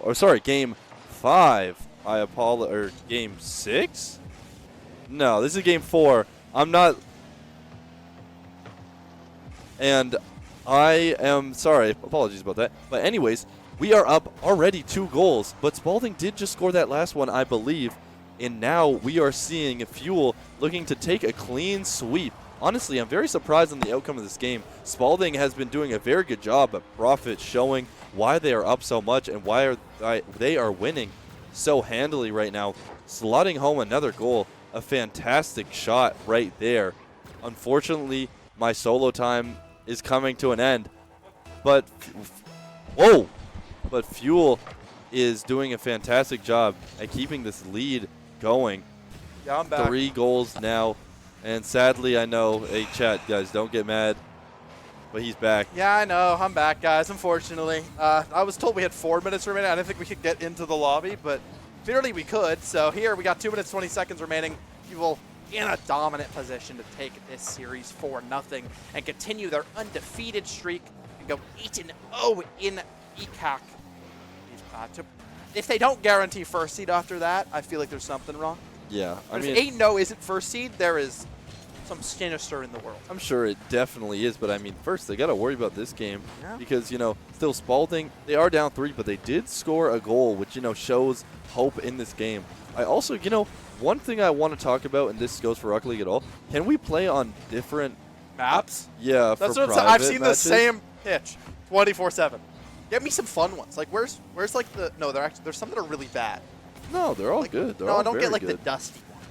or sorry, game 5. I apologize, or game 6? No, this is game 4. I'm not, and I am sorry. Apologies about that. But anyways, we are up already 2 goals. But Spalding did just score that last one, I believe. And now we are seeing Fuel looking to take a clean sweep. Honestly, I'm very surprised on the outcome of this game. Spalding has been doing a very good job at Profit showing why they are up so much and why they are winning so handily right now. Slotting home another goal. A fantastic shot right there. Unfortunately, my solo time is coming to an end. But, whoa! But Fuel is doing a fantastic job at keeping this lead going. Yeah, I'm back. 3 goals now. And sadly, I know, hey, chat, guys, don't get mad. But he's back. Yeah, I know. I'm back, guys, unfortunately. I was told we had 4 minutes remaining. I didn't think we could get into the lobby, but clearly we could. So here, we got 2 minutes, 20 seconds remaining. Fuel in a dominant position to take this series 4-0 and continue their undefeated streak and go 8-0 in ECAC. If they don't guarantee first seed after that, I feel like there's something wrong. Yeah, I But mean, if 8-0 isn't first seed, there is some sinister in the world. I'm sure it definitely is, but I mean, first they got to worry about this game because, you know, still Spalding, they are down 3, but they did score a goal, which, you know, shows hope in this game. I also, you know, one thing I want to talk about, and this goes for Rocket League at all, can we play on different Maps? Yeah, That's for what I'm saying. private I've seen matches? the same pitch 24/7. Get me some fun ones. Like where's like the no? There's some that are really bad. No, they're all Like, good. They're no, all I don't very get like good. the dusty one.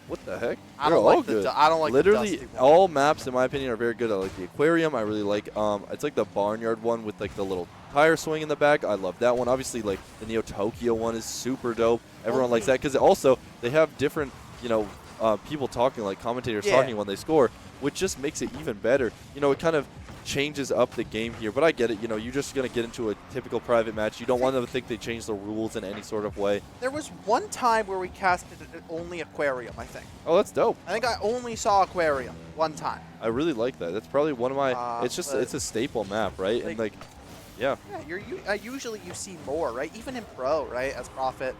What the heck? I They're don't all like good. the I don't like Literally the dusty one. all maps in my opinion are very good. I like the aquarium. I really like it's like the barnyard one with like the little tire swing in the back. I love that one. Obviously like the Neo Tokyo one is super dope. Everyone likes that because also they have different, you know, people talking, like commentators talking when they score, which just makes it even better. You know, it kind of changes up the game here, but I get it. You know, you're just going to get into a typical private match. You don't want them to think they changed the rules in any sort of way. There was one time where we casted only aquarium, I think. Oh, that's dope. I think I only saw aquarium one time. I really like that. That's probably one of my it's just it's a staple map, right? And like yeah. Yeah, usually you see more, right? Even in pro, right? As Profit,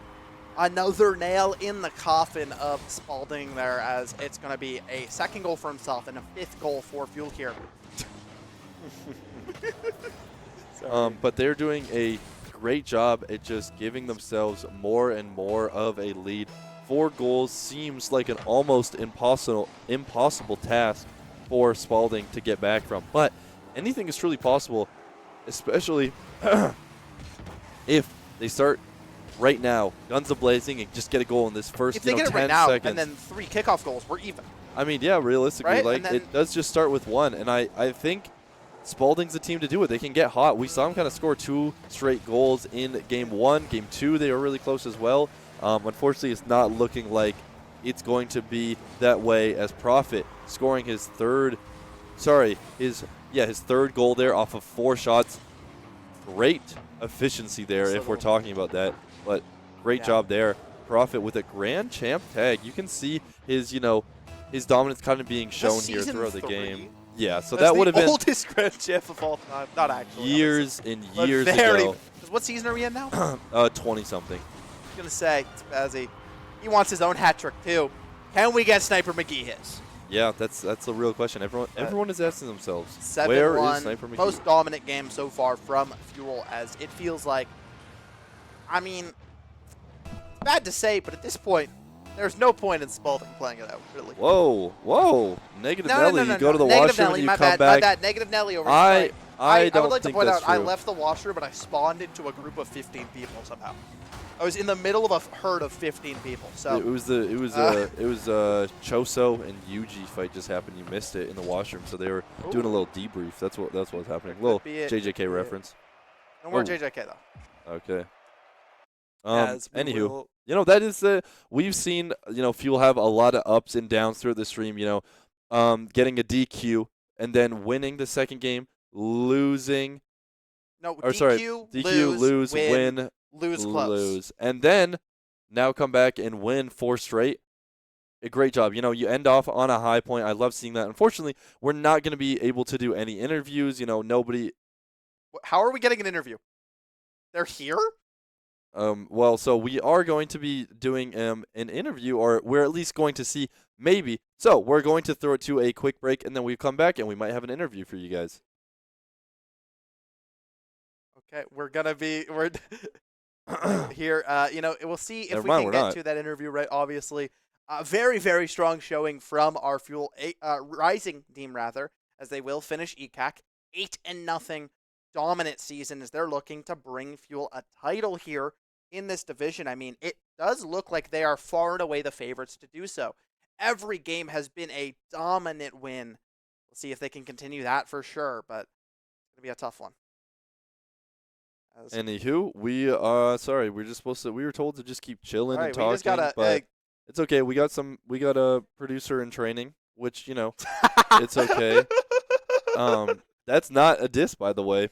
another nail in the coffin of Spalding there, as it's going to be a 2nd goal for himself and a 5th goal for Fuel here. But they're doing a great job at just giving themselves more and more of a lead. 4 goals seems like an almost impossible task for Spalding to get back from. But anything is truly possible, especially if they start right now, guns a-blazing, and just get a goal in this first, if they 10 get it right now, seconds. and then 3 kickoff goals, we're even. I mean, yeah, realistically, Right? like it does just start with 1, and I think Spalding's the team to do it. They can get hot. We saw them kind of score 2 straight goals in game 1. Game 2, they were really close as well. Unfortunately, it's not looking like it's going to be that way as Profit scoring his 3rd goal there off of 4 shots. Great efficiency there if we're talking about that, but great job there. Profit with a grand champ tag. You can see his, you know, his dominance kind of being shown here throughout the game. Yeah, so that would have been the oldest grand champ of all time. Not actually. years and years ago. What season are we in now? 20-something. I was going to say, Spazzy, he wants his own hat trick too. Can we get Sniper McGee his? Yeah, that's a real question. Everyone is asking themselves, 7-1, where is Sniper McGee? most dominant game so far from Fuel, as it feels like, I mean, it's bad to say, but at this point, there's no point in Spalding playing it out, really. Whoa. Negative Nelly, you go to the Negative washroom Nelly, and you my come bad, back. My bad. Negative Nelly over I would don't like to think point that's out, I true. left the washroom, but I spawned into a group of 15 people somehow. I was in the middle of a herd of 15 people. So it was Choso and Yuji fight just happened. You missed it in the washroom, so they were doing a little debrief. That's what was happening. A little JJK reference. No more JJK though. Okay. Anywho, you know, that is we've seen, you know, Fuel have a lot of ups and downs throughout the stream. You know, getting a DQ and then winning the 2nd game, losing. No, or DQ, lose, win, lose close. and then now come back and win 4 straight. A great job. You know, you end off on a high point. I love seeing that. Unfortunately, we're not going to be able to do any interviews. You know, nobody. How are we getting an interview? They're here? Well, so we are going to be doing an interview, or we're at least going to see maybe. So we're going to throw it to a quick break, and then we come back, and we might have an interview for you guys. Okay, we're here. We'll see if Never we mind, can we're get not. to that interview. Right, obviously, very very strong showing from our Rising team rather, as they will finish ECAC 8-0 dominant season as they're looking to bring Fuel a title here in this division. I mean, it does look like they are far and away the favorites to do so. Every game has been a dominant win. We'll see if they can continue that for sure, but it's gonna be a tough one. Anywho, we were told to just keep chilling and All right, talking, we just gotta. but it's okay. We got a producer in training, which it's okay. That's not a diss, by the way.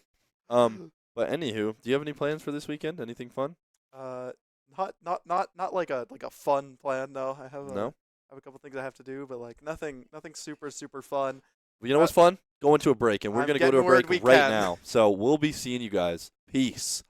But anywho, do you have any plans for this weekend? Anything fun? Not like a fun plan. No, I have No. a couple things I have to do, but like nothing super super fun. Well, you know what's fun? Going to a break, and we're I'm gonna go to a getting word break we right can. now. So we'll be seeing you guys. Peace.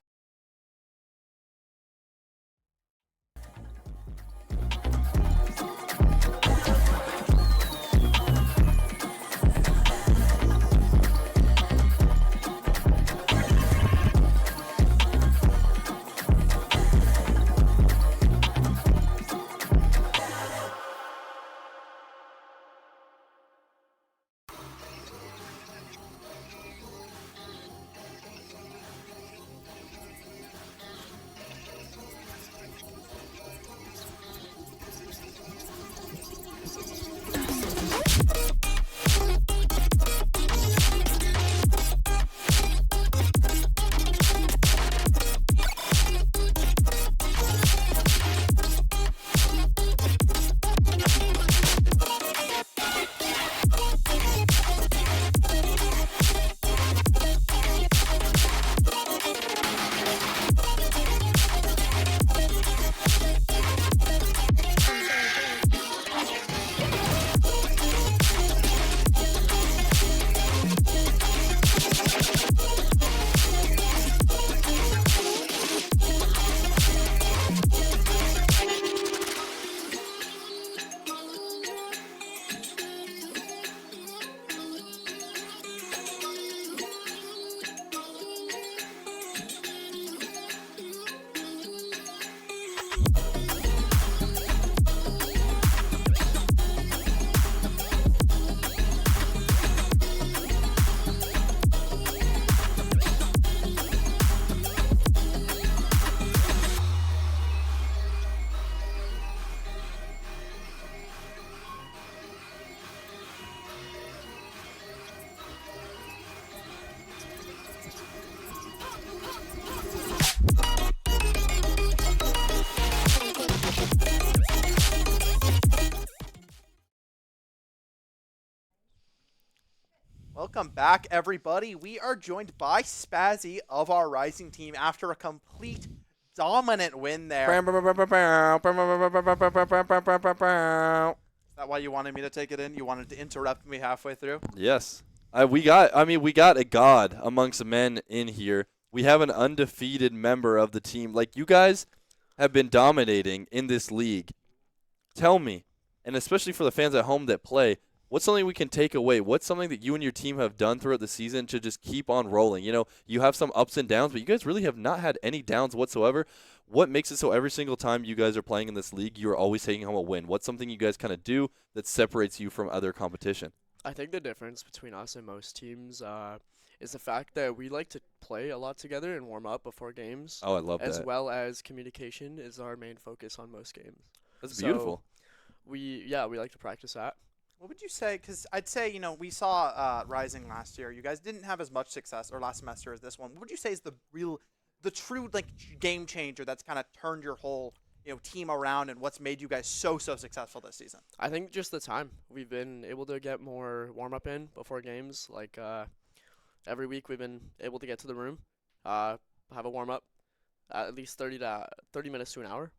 Welcome back, everybody. We are joined by Spazzy of our Rising team after a complete dominant win there. Is that why you wanted me to take it in? You wanted to interrupt me halfway through? Yes. We got a god amongst men in here. We have an undefeated member of the team. Like, you guys have been dominating in this league. Tell me, and especially for the fans at home that play, what's something we can take away? What's something that you and your team have done throughout the season to just keep on rolling? You have some ups and downs, but you guys really have not had any downs whatsoever. What makes it so every single time you guys are playing in this league, you are always taking home a win? What's something you guys kind of do that separates you from other competition? I think the difference between us and most teams is the fact that we like to play a lot together and warm up before games. Oh, I love as that. well as communication is our main focus on most games. That's beautiful. We like to practice that. What would you say? Because I'd say, we saw Rising last year. You guys didn't have as much success, or last semester, as this one. What would you say is the true game changer that's kind of turned your whole team around, and what's made you guys so successful this season? I think just the time. We've been able to get more warm-up in before games. Like every week we've been able to get to the room, have a warm-up, at least 30 minutes to an hour.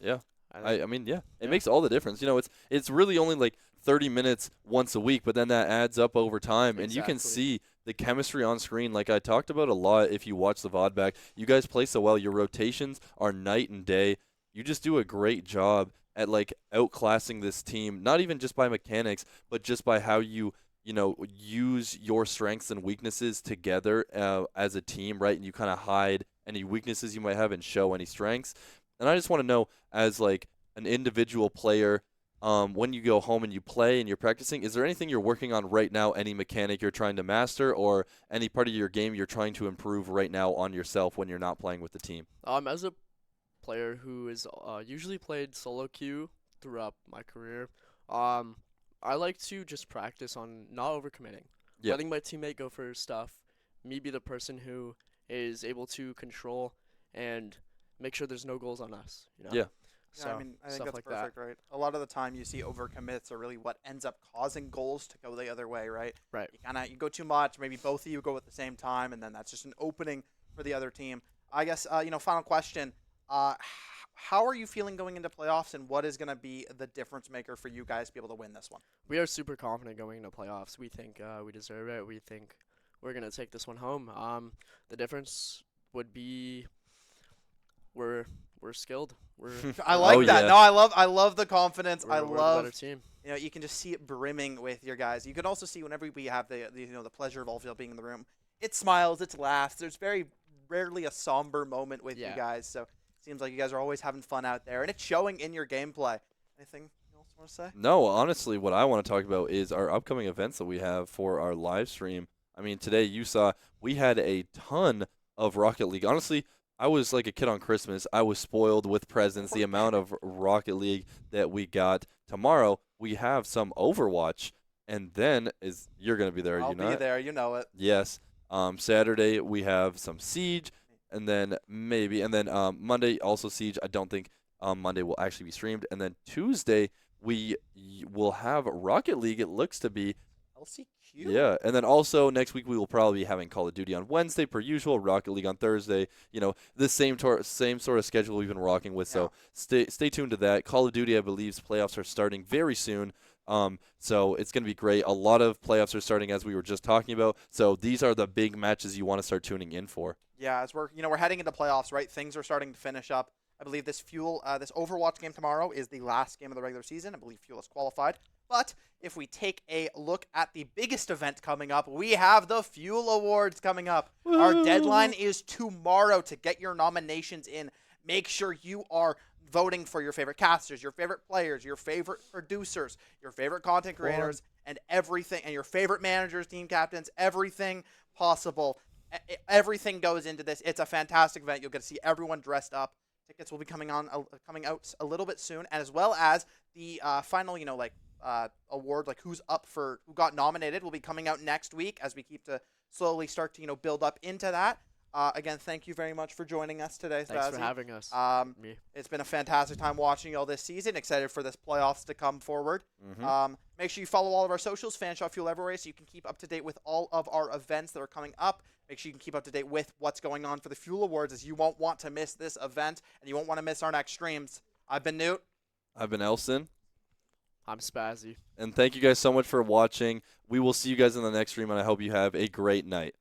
Yeah. I mean, yeah, it makes all the difference. It's really only like 30 minutes once a week, but then that adds up over time, and you can Exactly. see the chemistry on screen, like I talked about a lot if you watch the VOD back, you guys play so well. Your rotations are night and day. You just do a great job at like outclassing this team, not even just by mechanics, but just by how you use your strengths and weaknesses together as a team, right? And you kind of hide any weaknesses you might have and show any strengths. And I just want to know, as like an individual player, when you go home and you play and you're practicing, is there anything you're working on right now, any mechanic you're trying to master, or any part of your game you're trying to improve right now on yourself when you're not playing with the team? As a player who is usually played solo queue throughout my career, I like to just practice on not overcommitting, Yeah. letting my teammate go for stuff, me be the person who is able to control and make sure there's no goals on us. Yeah. So, Yeah, I mean, I think stuff that's like perfect, right? A lot of the time you see overcommits are really what ends up causing goals to go the other way, right? Right. You go too much, maybe both of you go at the same time, and then that's just an opening for the other team. I guess, final question. How are you feeling going into playoffs, and what is going to be the difference maker for you guys to be able to win this one? We are super confident going into playoffs. We think we deserve it. We think we're going to take this one home. The difference would be we're skilled. I like Oh, that. yeah. No, I love the confidence. We're the better team. You can just see it brimming with your guys. You can also see whenever we have the pleasure of all of you being in the room, it smiles, it laughs. There's very rarely a somber moment with you guys. So it seems like you guys are always having fun out there, and it's showing in your gameplay. Anything else you want to say? No, honestly, what I want to talk about is our upcoming events that we have for our live stream. I mean, today you saw we had a ton of Rocket League. Honestly, I was like a kid on Christmas. I was spoiled with presents, the amount of Rocket League that we got. Tomorrow, we have some Overwatch, and then you're going to be there, I'll you be know? there. You know it. Yes. Saturday, we have some Siege, and then Monday, also Siege. I don't think Monday will actually be streamed. And then Tuesday, we will have Rocket League, it looks to be. LCQ. Yeah, and then also next week we will probably be having Call of Duty on Wednesday per usual, Rocket League on Thursday. The same sort of schedule we've been rocking with. So stay tuned to that. Call of Duty, I believe, playoffs are starting very soon. So it's going to be great. A lot of playoffs are starting, as we were just talking about. So these are the big matches you want to start tuning in for. Yeah, as we're heading into playoffs, right? Things are starting to finish up. I believe this Overwatch game tomorrow is the last game of the regular season. I believe Fuel is qualified. But if we take a look at the biggest event coming up, we have the Fuel Awards coming up. Woo! Our deadline is tomorrow to get your nominations in. Make sure you are voting for your favorite casters, your favorite players, your favorite producers, your favorite content creators, and everything, and your favorort managers, team captains, everything possible. Everything goes into this. It's a fantastic event. You'll get to see everyone dressed up. Tickets will be coming out a little bit soon, as well as the final, award, like who got nominated, will be coming out next week as we keep to slowly start to build up into that. Again, thank you very much for joining us today, Thanks Spazzy. for having us. It's been a fantastic time watching you all this season. Excited for this playoffs to come forward. Make sure you follow all of our socials, Fanshot Fuel everywhere, so you can keep up to date with all of our events that are coming up. Make sure you can keep up to date with what's going on for the Fuel Awards, as you won't want to miss this event, and you won't want to miss our next streams. I've been Newt. I've been Elson. I'm Spazzy. And thank you guys so much for watching. We will see you guys in the next stream, and I hope you have a great night.